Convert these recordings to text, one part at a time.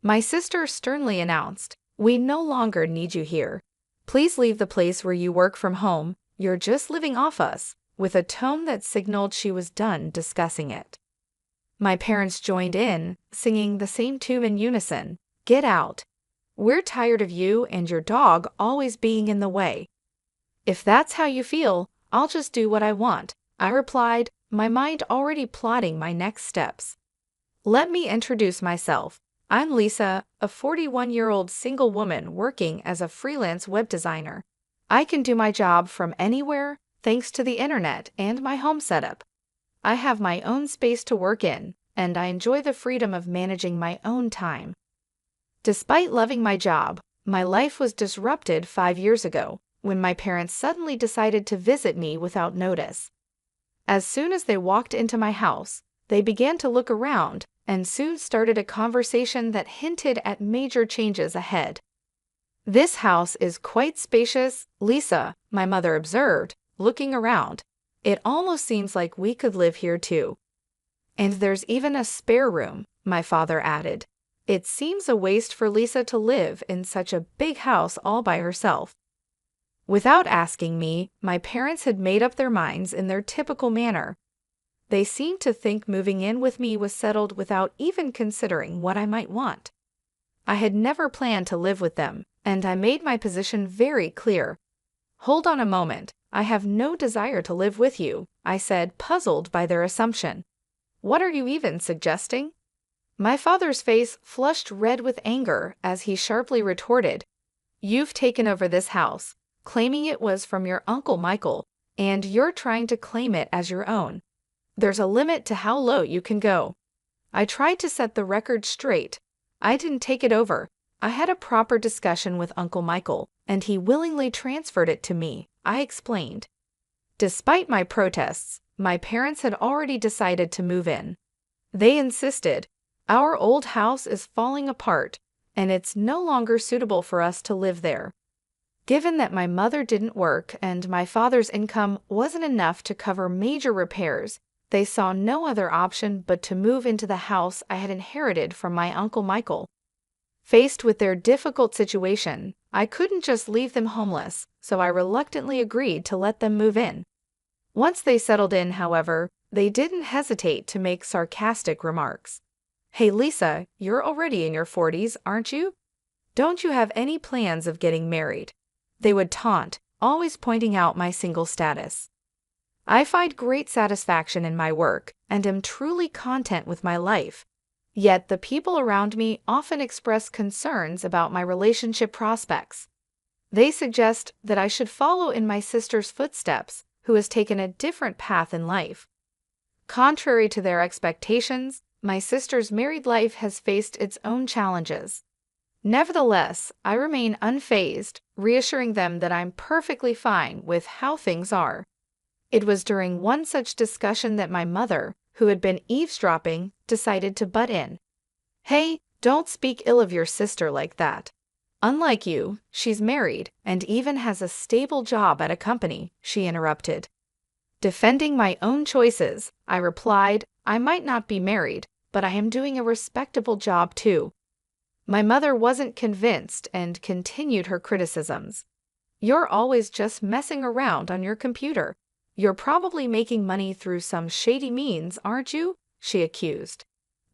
My sister sternly announced, "We no longer need you here. Please leave the place where you work from home. You're just living off us," with a tone that signaled she was done discussing it. My parents joined in, singing the same tune in unison, "Get out. We're tired of you and your dog always being in the way." "If that's how you feel, I'll just do what I want," I replied, my mind already plotting my next steps. "Let me introduce myself. I'm Lisa, a 41-year-old single woman working as a freelance web designer. I can do my job from anywhere thanks to the internet and my home setup. I have my own space to work in, and I enjoy the freedom of managing my own time." Despite loving my job, my life was disrupted 5 years ago when my parents suddenly decided to visit me without notice. As soon as they walked into my house, they began to look around and soon started a conversation that hinted at major changes ahead. "This house is quite spacious, Lisa," my mother observed, looking around. "It almost seems like we could live here too." "And there's even a spare room," my father added. "It seems a waste for Lisa to live in such a big house all by herself." Without asking me, my parents had made up their minds in their typical manner. They seemed to think moving in with me was settled without even considering what I might want. I had never planned to live with them, and I made my position very clear. "Hold on a moment, I have no desire to live with you," I said, puzzled by their assumption. "What are you even suggesting?" My father's face flushed red with anger as he sharply retorted, "You've taken over this house, claiming it was from your Uncle Michael, and you're trying to claim it as your own. There's a limit to how low you can go." I tried to set the record straight. I didn't take it over. I had a proper discussion with Uncle Michael, and he willingly transferred it to me, I explained. Despite my protests, my parents had already decided to move in. They insisted, "Our old house is falling apart, and it's no longer suitable for us to live there." Given that my mother didn't work and my father's income wasn't enough to cover major repairs, they saw no other option but to move into the house I had inherited from my Uncle Michael. Faced with their difficult situation, I couldn't just leave them homeless, so I reluctantly agreed to let them move in. Once they settled in, however, they didn't hesitate to make sarcastic remarks. "Hey Lisa, you're already in your 40s, aren't you? Don't you have any plans of getting married?" They would taunt, always pointing out my single status. I find great satisfaction in my work and am truly content with my life. Yet the people around me often express concerns about my relationship prospects. They suggest that I should follow in my sister's footsteps, who has taken a different path in life. Contrary to their expectations, my sister's married life has faced its own challenges. Nevertheless, I remain unfazed, reassuring them that I'm perfectly fine with how things are. It was during one such discussion that my mother, who had been eavesdropping, decided to butt in. "Hey, don't speak ill of your sister like that. Unlike you, she's married and even has a stable job at a company," she interrupted. Defending my own choices, I replied, "I might not be married, but I am doing a respectable job too." My mother wasn't convinced and continued her criticisms. "You're always just messing around on your computer. You're probably making money through some shady means, aren't you?" she accused.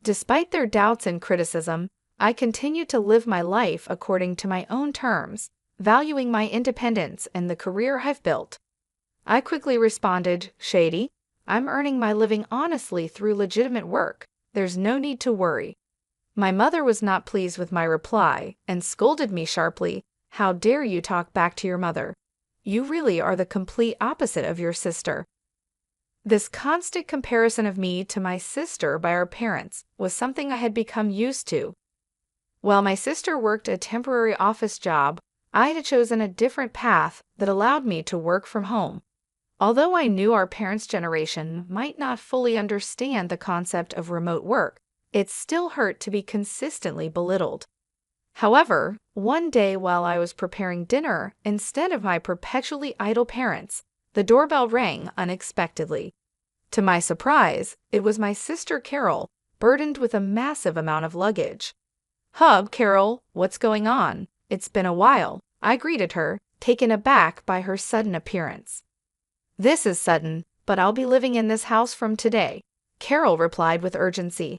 Despite their doubts and criticism, I continued to live my life according to my own terms, valuing my independence and the career I've built. I quickly responded, "Shady? I'm earning my living honestly through legitimate work. There's no need to worry." My mother was not pleased with my reply and scolded me sharply, "How dare you talk back to your mother? You really are the complete opposite of your sister." This constant comparison of me to my sister by our parents was something I had become used to. While my sister worked a temporary office job, I had chosen a different path that allowed me to work from home. Although I knew our parents' generation might not fully understand the concept of remote work, it still hurt to be consistently belittled. However, one day while I was preparing dinner, instead of my perpetually idle parents, the doorbell rang unexpectedly. To my surprise, it was my sister Carol, burdened with a massive amount of luggage. "Hub, Carol, what's going on? It's been a while," I greeted her, taken aback by her sudden appearance. "This is sudden, but I'll be living in this house from today," Carol replied with urgency.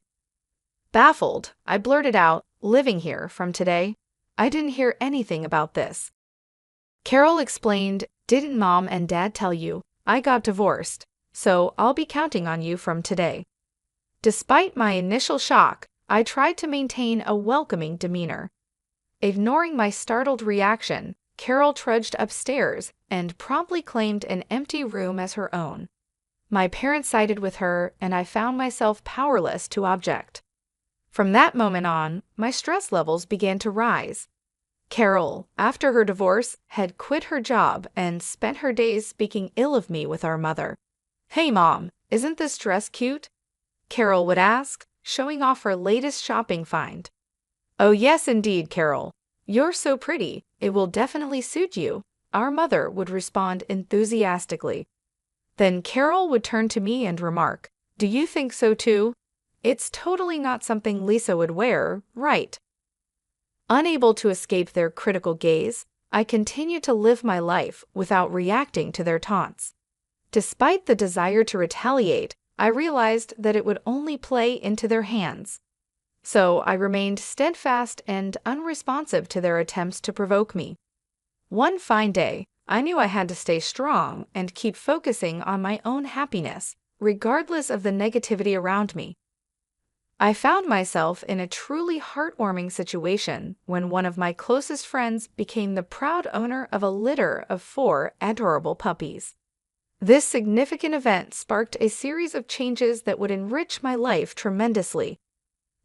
Baffled, I blurted out, "Living here from today? I didn't hear anything about this." Carol explained, "Didn't Mom and Dad tell you? I got divorced, so I'll be counting on you from today." Despite my initial shock, I tried to maintain a welcoming demeanor. Ignoring my startled reaction, Carol trudged upstairs and promptly claimed an empty room as her own. My parents sided with her, and I found myself powerless to object. From that moment on, my stress levels began to rise. Carol, after her divorce, had quit her job and spent her days speaking ill of me with our mother. "Hey Mom, isn't this dress cute?" Carol would ask, showing off her latest shopping find. "Oh yes indeed, Carol. You're so pretty, it will definitely suit you," our mother would respond enthusiastically. Then Carol would turn to me and remark, "Do you think so too? It's totally not something Lisa would wear, right?" Unable to escape their critical gaze, I continued to live my life without reacting to their taunts. Despite the desire to retaliate, I realized that it would only play into their hands. So I remained steadfast and unresponsive to their attempts to provoke me. One fine day, I knew I had to stay strong and keep focusing on my own happiness, regardless of the negativity around me. I found myself in a truly heartwarming situation when one of my closest friends became the proud owner of a litter of 4 adorable puppies. This significant event sparked a series of changes that would enrich my life tremendously.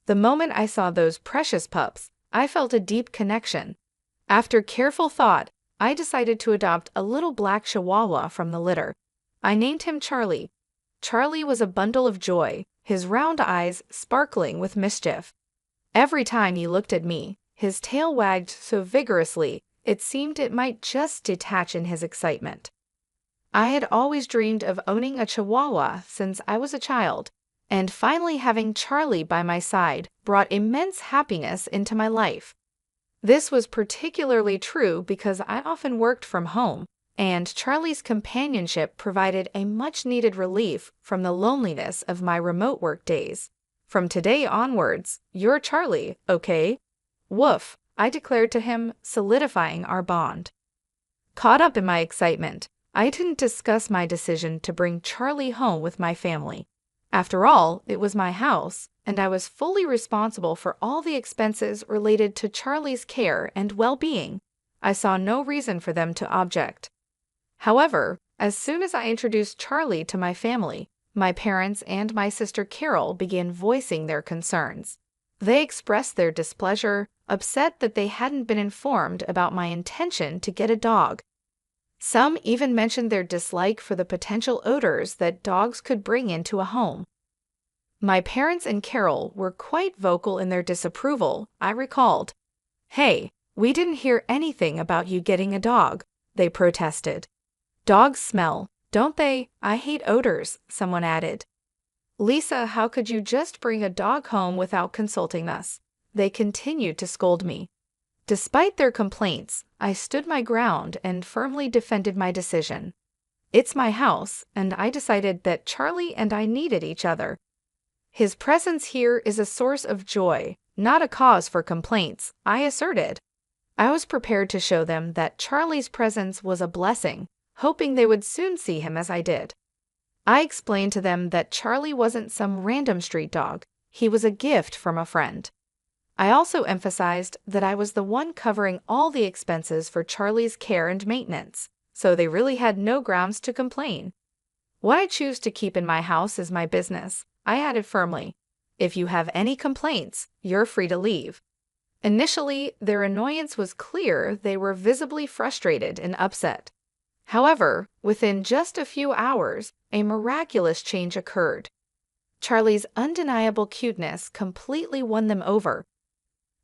The moment I saw those precious pups, I felt a deep connection. After careful thought, I decided to adopt a little black Chihuahua from the litter. I named him Charlie. Charlie was a bundle of joy, his round eyes sparkling with mischief. Every time he looked at me, his tail wagged so vigorously it seemed it might just detach in his excitement. I had always dreamed of owning a Chihuahua since I was a child, and finally having Charlie by my side brought immense happiness into my life. This was particularly true because I often worked from home, and Charlie's companionship provided a much-needed relief from the loneliness of my remote work days. "From today onwards, you're Charlie, okay?" "Woof," I declared to him, solidifying our bond. Caught up in my excitement, I didn't discuss my decision to bring Charlie home with my family. After all, it was my house, and I was fully responsible for all the expenses related to Charlie's care and well-being. I saw no reason for them to object. However, as soon as I introduced Charlie to my family, my parents and my sister Carol began voicing their concerns. They expressed their displeasure, upset that they hadn't been informed about my intention to get a dog. Some even mentioned their dislike for the potential odors that dogs could bring into a home. My parents and Carol were quite vocal in their disapproval, I recalled. "Hey, we didn't hear anything about you getting a dog," they protested. "Dogs smell, don't they? I hate odors," someone added. "Lisa, how could you just bring a dog home without consulting us?" They continued to scold me. Despite their complaints, I stood my ground and firmly defended my decision. It's my house, and I decided that Charlie and I needed each other. "His presence here is a source of joy, not a cause for complaints," I asserted. I was prepared to show them that Charlie's presence was a blessing, hoping they would soon see him as I did. I explained to them that Charlie wasn't some random street dog, he was a gift from a friend. I also emphasized that I was the one covering all the expenses for Charlie's care and maintenance, so they really had no grounds to complain. "What I choose to keep in my house is my business," I added firmly. "If you have any complaints, you're free to leave." Initially, their annoyance was clear. They were visibly frustrated and upset. However, within just a few hours, a miraculous change occurred. Charlie's undeniable cuteness completely won them over.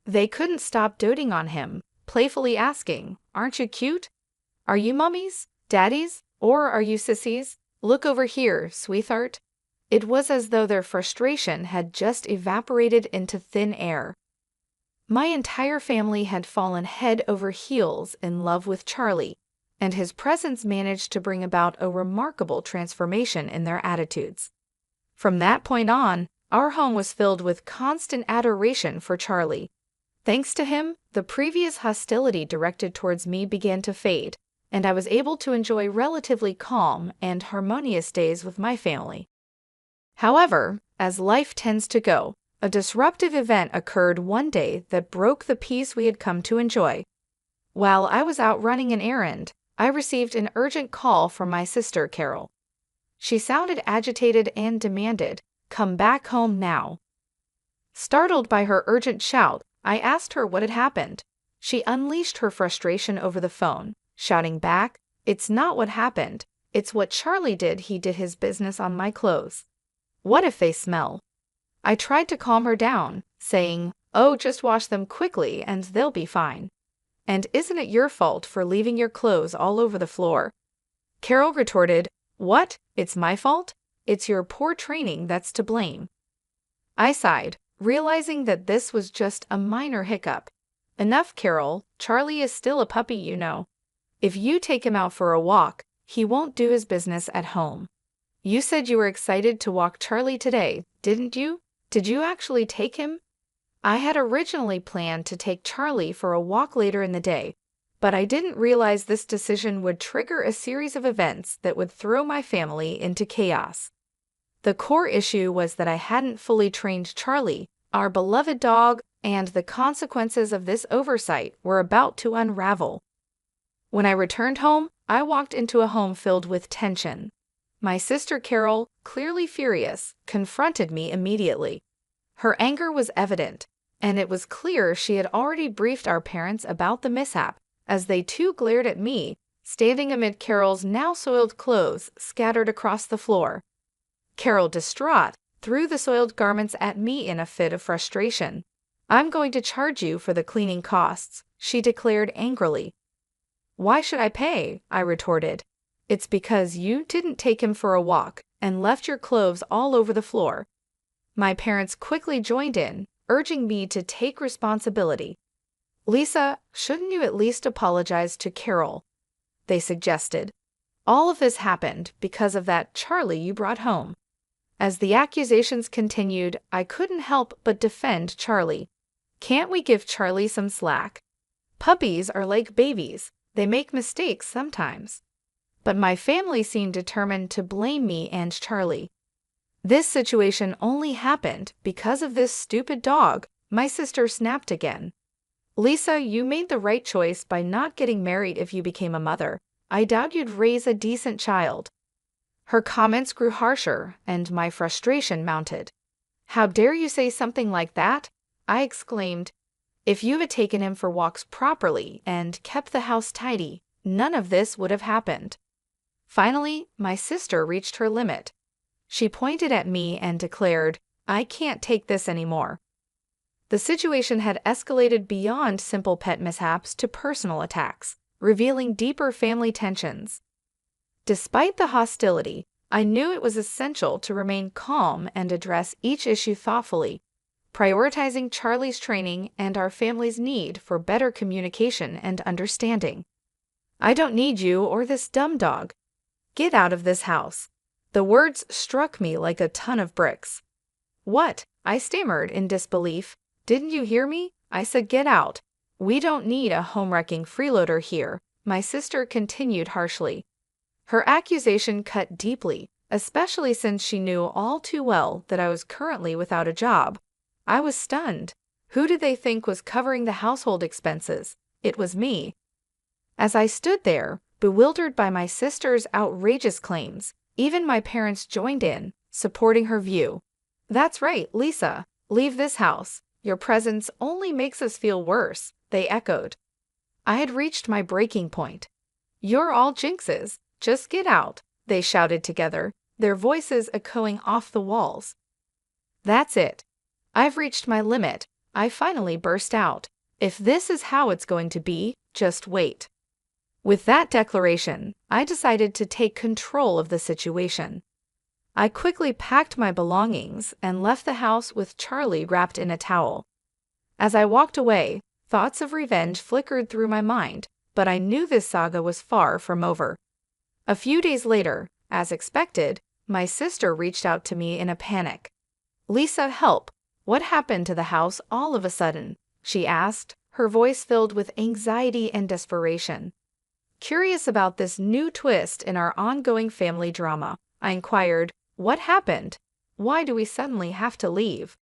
They couldn't stop doting on him, playfully asking, "Aren't you cute? Are you mummies, daddies, or are you sissies? Look over here, sweetheart." It was as though their frustration had just evaporated into thin air. My entire family had fallen head over heels in love with Charlie, and his presence managed to bring about a remarkable transformation in their attitudes. From that point on, our home was filled with constant adoration for Charlie. Thanks to him, the previous hostility directed towards me began to fade, and I was able to enjoy relatively calm and harmonious days with my family. However, as life tends to go, a disruptive event occurred one day that broke the peace we had come to enjoy. While I was out running an errand, I received an urgent call from my sister, Carol. She sounded agitated and demanded, "Come back home now." Startled by her urgent shout, I asked her what had happened. She unleashed her frustration over the phone, shouting back, "It's not what happened. It's what Charlie did. He did his business on my clothes. What if they smell?" I tried to calm her down, saying, "Oh, just wash them quickly and they'll be fine. And isn't it your fault for leaving your clothes all over the floor?" Carol retorted, "What? It's my fault? It's your poor training that's to blame." I sighed, realizing that this was just a minor hiccup. "Enough, Carol. Charlie is still a puppy, you know. If you take him out for a walk, he won't do his business at home. You said you were excited to walk Charlie today, didn't you? Did you actually take him?" I had originally planned to take Charlie for a walk later in the day, but I didn't realize this decision would trigger a series of events that would throw my family into chaos. The core issue was that I hadn't fully trained Charlie, our beloved dog, and the consequences of this oversight were about to unravel. When I returned home, I walked into a home filled with tension. My sister Carol, clearly furious, confronted me immediately. Her anger was evident, and it was clear she had already briefed our parents about the mishap, as they too glared at me, standing amid Carol's now soiled clothes scattered across the floor. Carol, distraught, threw the soiled garments at me in a fit of frustration. "I'm going to charge you for the cleaning costs," she declared angrily. "Why should I pay?" I retorted. "It's because you didn't take him for a walk and left your clothes all over the floor." My parents quickly joined in, urging me to take responsibility. "Lisa, shouldn't you at least apologize to Carol?" they suggested. "All of this happened because of that Charlie you brought home." As the accusations continued, I couldn't help but defend Charlie. "Can't we give Charlie some slack? Puppies are like babies. They make mistakes sometimes." But my family seemed determined to blame me and Charlie. "This situation only happened because of this stupid dog," my sister snapped again. "Lisa, you made the right choice by not getting married if you became a mother. I doubt you'd raise a decent child." Her comments grew harsher, and my frustration mounted. "How dare you say something like that?" I exclaimed. "If you had taken him for walks properly and kept the house tidy, none of this would have happened." Finally, my sister reached her limit. She pointed at me and declared, "I can't take this anymore." The situation had escalated beyond simple pet mishaps to personal attacks, revealing deeper family tensions. Despite the hostility, I knew it was essential to remain calm and address each issue thoughtfully, prioritizing Charlie's training and our family's need for better communication and understanding. "I don't need you or this dumb dog. Get out of this house." The words struck me like a ton of bricks. "What?" I stammered in disbelief. "Didn't you hear me? I said get out. We don't need a home-wrecking freeloader here," my sister continued harshly. Her accusation cut deeply, especially since she knew all too well that I was currently without a job. I was stunned. Who did they think was covering the household expenses? It was me. As I stood there, bewildered by my sister's outrageous claims, even my parents joined in, supporting her view. "That's right, Lisa. Leave this house. Your presence only makes us feel worse," they echoed. I had reached my breaking point. "You're all jinxes. Just get out," they shouted together, their voices echoing off the walls. "That's it. I've reached my limit," I finally burst out. "If this is how it's going to be, just wait." With that declaration, I decided to take control of the situation. I quickly packed my belongings and left the house with Charlie wrapped in a towel. As I walked away, thoughts of revenge flickered through my mind, but I knew this saga was far from over. A few days later, as expected, my sister reached out to me in a panic. "Lisa, help! What happened to the house all of a sudden?" she asked, her voice filled with anxiety and desperation. Curious about this new twist in our ongoing family drama, I inquired, "What happened? Why do we suddenly have to leave?"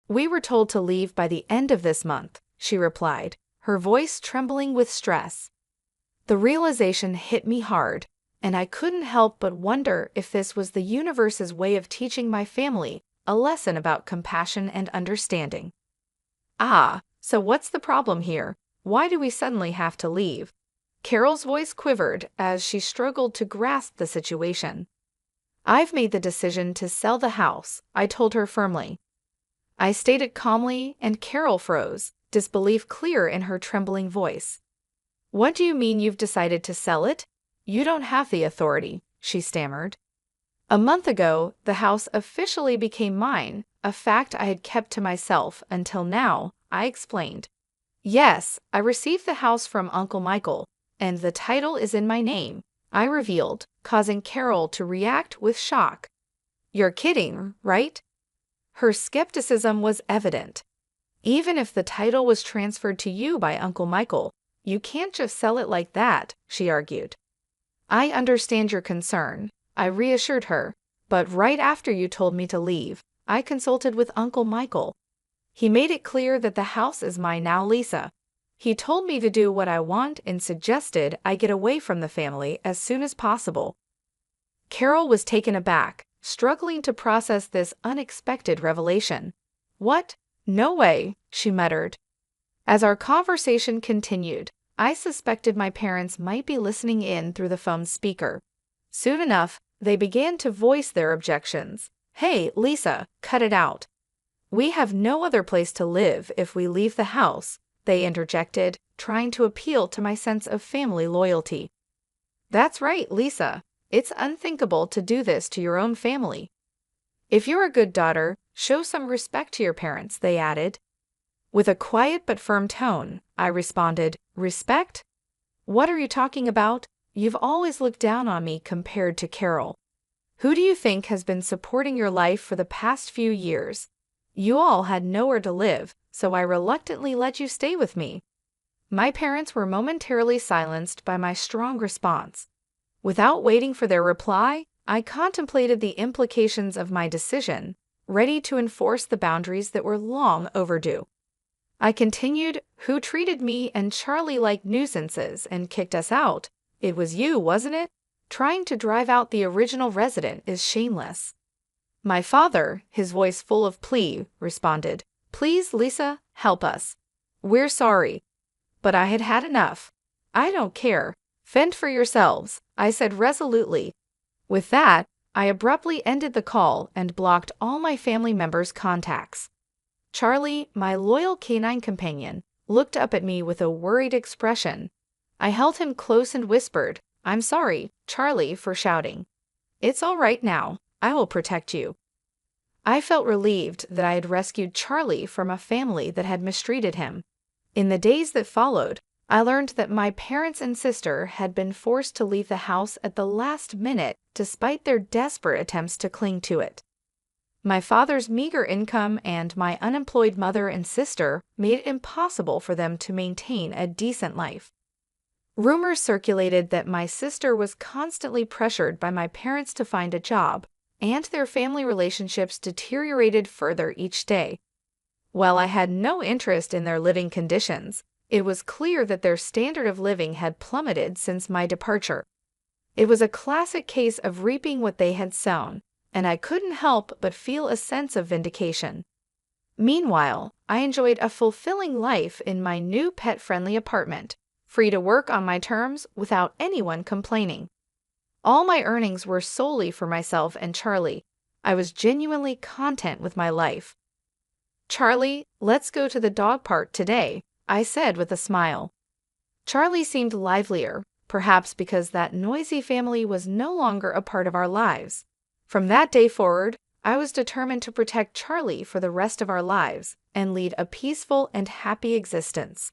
"We were told to leave by the end of this month," she replied, her voice trembling with stress. The realization hit me hard, and I couldn't help but wonder if this was the universe's way of teaching my family a lesson about compassion and understanding. "Ah, so what's the problem here? Why do we suddenly have to leave?" Carol's voice quivered as she struggled to grasp the situation. "I've made the decision to sell the house," I told her firmly. I stated calmly, and Carol froze, disbelief clear in her trembling voice. "What do you mean you've decided to sell it? You don't have the authority," she stammered. "A month ago, the house officially became mine, a fact I had kept to myself until now," I explained. "Yes, I received the house from Uncle Michael, and the title is in my name," I revealed, causing Carol to react with shock. "You're kidding, right?" Her skepticism was evident. "Even if the title was transferred to you by Uncle Michael, you can't just sell it like that," she argued. "I understand your concern," I reassured her, "but right after you told me to leave, I consulted with Uncle Michael. He made it clear that the house is mine now, Lisa. He told me to do what I want and suggested I get away from the family as soon as possible." Carol was taken aback, struggling to process this unexpected revelation. "What? No way," she muttered. As our conversation continued, I suspected my parents might be listening in through the phone's speaker. Soon enough, they began to voice their objections. "Hey, Lisa, cut it out. We have no other place to live if we leave the house," they interjected, trying to appeal to my sense of family loyalty. "That's right, Lisa. It's unthinkable to do this to your own family. If you're a good daughter, show some respect to your parents," they added. With a quiet but firm tone, I responded, "Respect? What are you talking about? You've always looked down on me compared to Carol. Who do you think has been supporting your life for the past few years? You all had nowhere to live, so I reluctantly let you stay with me." My parents were momentarily silenced by my strong response. Without waiting for their reply, I contemplated the implications of my decision, ready to enforce the boundaries that were long overdue. I continued, "Who treated me and Charlie like nuisances and kicked us out? It was you, wasn't it? Trying to drive out the original resident is shameless." My father, his voice full of plea, responded, "Please, Lisa, help us. We're sorry." But I had had enough. "I don't care. Fend for yourselves," I said resolutely. With that, I abruptly ended the call and blocked all my family members' contacts. Charlie, my loyal canine companion, looked up at me with a worried expression. I held him close and whispered, "I'm sorry, Charlie, for shouting. It's all right now. I will protect you." I felt relieved that I had rescued Charlie from a family that had mistreated him. In the days that followed, I learned that my parents and sister had been forced to leave the house at the last minute despite their desperate attempts to cling to it. My father's meager income and my unemployed mother and sister made it impossible for them to maintain a decent life. Rumors circulated that my sister was constantly pressured by my parents to find a job, and their family relationships deteriorated further each day. While I had no interest in their living conditions, it was clear that their standard of living had plummeted since my departure. It was a classic case of reaping what they had sown, and I couldn't help but feel a sense of vindication. Meanwhile, I enjoyed a fulfilling life in my new pet-friendly apartment, free to work on my terms without anyone complaining. All my earnings were solely for myself and Charlie. I was genuinely content with my life. "Charlie, let's go to the dog park today," I said with a smile. Charlie seemed livelier, perhaps because that noisy family was no longer a part of our lives. From that day forward, I was determined to protect Charlie for the rest of our lives and lead a peaceful and happy existence.